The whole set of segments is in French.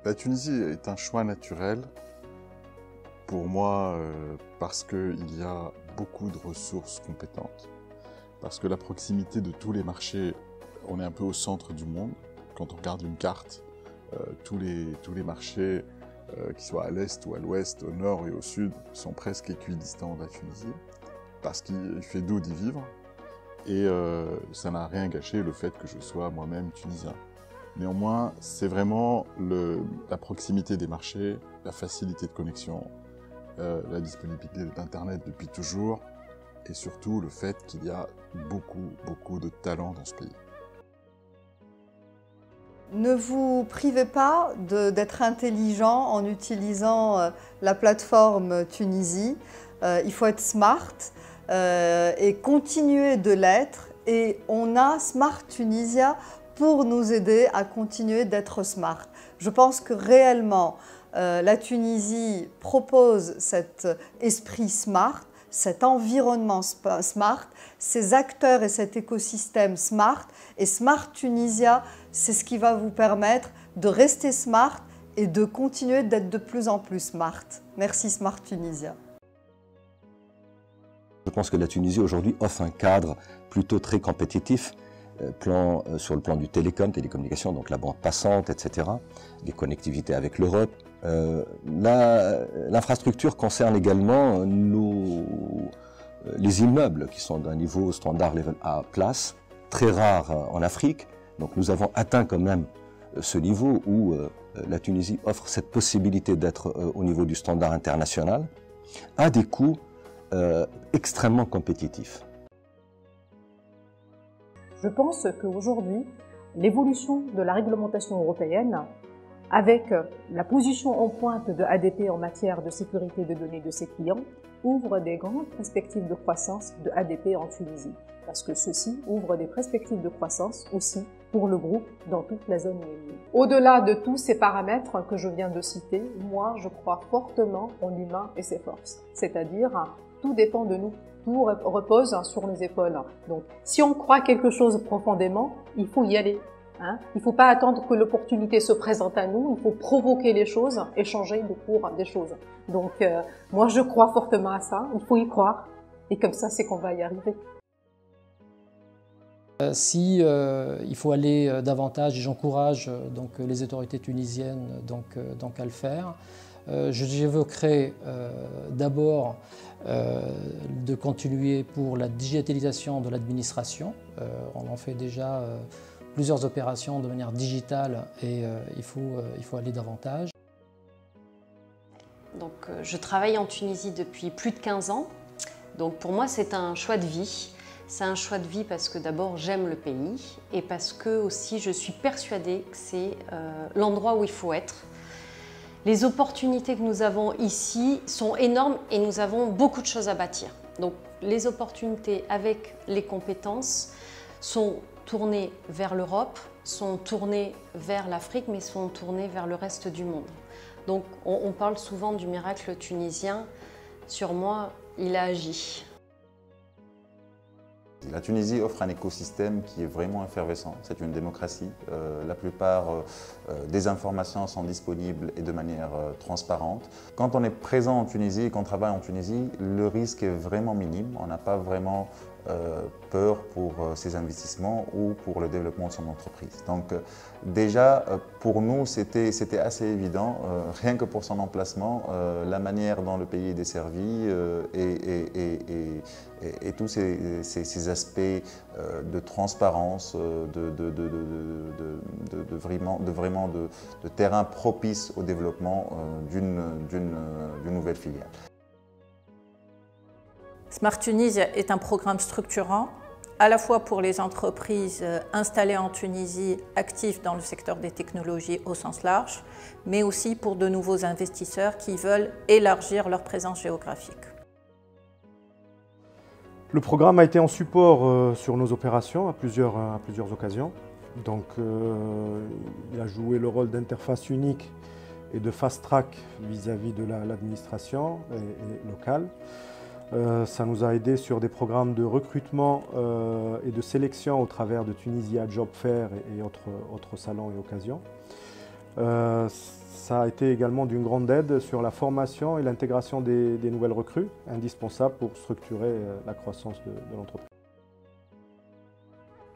La Tunisie est un choix naturel pour moi parce qu'il y a beaucoup de ressources compétentes. Parce que la proximité de tous les marchés, on est un peu au centre du monde. Quand on regarde une carte, tous les marchés, qu'ils soient à l'est ou à l'ouest, au nord et au sud, sont presque équidistants de la Tunisie, parce qu'il fait doux d'y vivre. Et ça n'a rien gâché le fait que je sois moi-même tunisien. Néanmoins, c'est vraiment la proximité des marchés, la facilité de connexion, la disponibilité d'Internet depuis toujours, et surtout le fait qu'il y a beaucoup de talent dans ce pays. Ne vous privez pas d'être intelligent en utilisant la plateforme Tunisie. Il faut être smart et continuer de l'être. Et on a Smart Tunisia pour nous aider à continuer d'être smart. Je pense que réellement, la Tunisie propose cet esprit smart, cet environnement smart, ces acteurs et cet écosystème smart. Et Smart Tunisia, c'est ce qui va vous permettre de rester smart et de continuer d'être de plus en plus smart. Merci Smart Tunisia. Je pense que la Tunisie aujourd'hui offre un cadre plutôt très compétitif, sur le plan du télécommunication, donc la bande passante, etc., les connectivités avec l'Europe. L'infrastructure concerne également les immeubles qui sont d'un niveau standard level A+, très rare en Afrique. Donc nous avons atteint quand même ce niveau où la Tunisie offre cette possibilité d'être au niveau du standard international à des coûts extrêmement compétitifs. Je pense qu'aujourd'hui, l'évolution de la réglementation européenne, avec la position en pointe de ADP en matière de sécurité des données de ses clients, ouvre des grandes perspectives de croissance de ADP en Tunisie. Parce que ceci ouvre des perspectives de croissance aussi pour le groupe dans toute la zone UAE. Au-delà de tous ces paramètres que je viens de citer, moi je crois fortement en l'humain et ses forces. C'est-à-dire, tout dépend de nous. Tout repose sur nos épaules. Donc, si on croit quelque chose profondément, il faut y aller. Il ne faut pas attendre que l'opportunité se présente à nous, il faut provoquer les choses et changer le cours des choses. Donc, moi, je crois fortement à ça, il faut y croire. Et comme ça, c'est qu'on va y arriver. Si il faut aller davantage, et j'encourage donc les autorités tunisiennes donc à le faire. J'évoquerai d'abord de continuer pour la digitalisation de l'administration. On en fait déjà plusieurs opérations de manière digitale et il faut aller davantage. Donc, je travaille en Tunisie depuis plus de 15 ans. Donc pour moi, c'est un choix de vie. C'est un choix de vie parce que d'abord, j'aime le pays et parce que aussi, je suis persuadée que c'est l'endroit où il faut être. Les opportunités que nous avons ici sont énormes et nous avons beaucoup de choses à bâtir. Donc les opportunités avec les compétences sont tournées vers l'Europe, sont tournées vers l'Afrique, mais sont tournées vers le reste du monde. Donc on parle souvent du miracle tunisien. Sur moi, il a agi. La Tunisie offre un écosystème qui est vraiment effervescent. C'est une démocratie. La plupart des informations sont disponibles et de manière transparente. Quand on est présent en Tunisie et qu'on travaille en Tunisie, le risque est vraiment minime. On n'a pas vraiment peur pour ses investissements ou pour le développement de son entreprise. Donc déjà, pour nous, c'était assez évident, rien que pour son emplacement, la manière dont le pays est desservi et tous ces aspects de transparence, de terrain propice au développement d'une nouvelle filiale. Smart Tunisia est un programme structurant à la fois pour les entreprises installées en Tunisie, actives dans le secteur des technologies au sens large, mais aussi pour de nouveaux investisseurs qui veulent élargir leur présence géographique. Le programme a été en support sur nos opérations à plusieurs occasions. Donc, il a joué le rôle d'interface unique et de fast-track vis-à-vis de l'administration locale. Ça nous a aidé sur des programmes de recrutement et de sélection au travers de Tunisia Job Fair et autres salons et occasions. Ça a été également d'une grande aide sur la formation et l'intégration des nouvelles recrues, indispensables pour structurer la croissance de l'entreprise.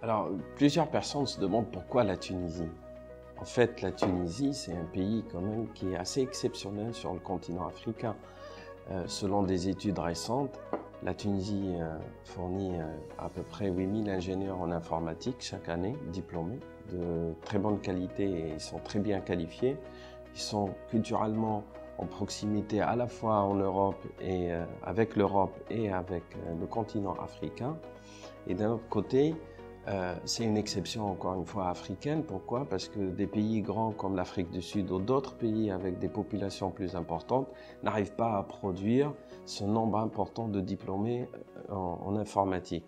Alors, plusieurs personnes se demandent pourquoi la Tunisie. En fait, la Tunisie, c'est un pays quand même qui est assez exceptionnel sur le continent africain. Selon des études récentes, la Tunisie fournit à peu près 8000 ingénieurs en informatique chaque année, diplômés, de très bonne qualité et ils sont très bien qualifiés. Ils sont culturellement en proximité à la fois en Europe et avec l'Europe et avec le continent africain. Et d'un autre côté, c'est une exception encore une fois africaine. Pourquoi? Parce que des pays grands comme l'Afrique du Sud ou d'autres pays avec des populations plus importantes n'arrivent pas à produire ce nombre important de diplômés en informatique.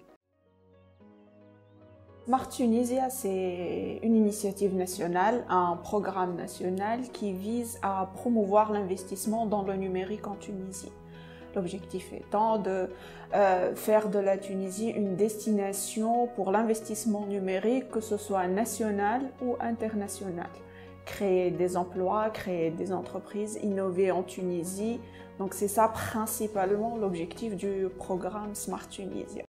Smart Tunisia, c'est une initiative nationale, un programme national qui vise à promouvoir l'investissement dans le numérique en Tunisie. L'objectif étant de faire de la Tunisie une destination pour l'investissement numérique, que ce soit national ou international. Créer des emplois, créer des entreprises, innover en Tunisie. Donc c'est ça principalement l'objectif du programme Smart Tunisia.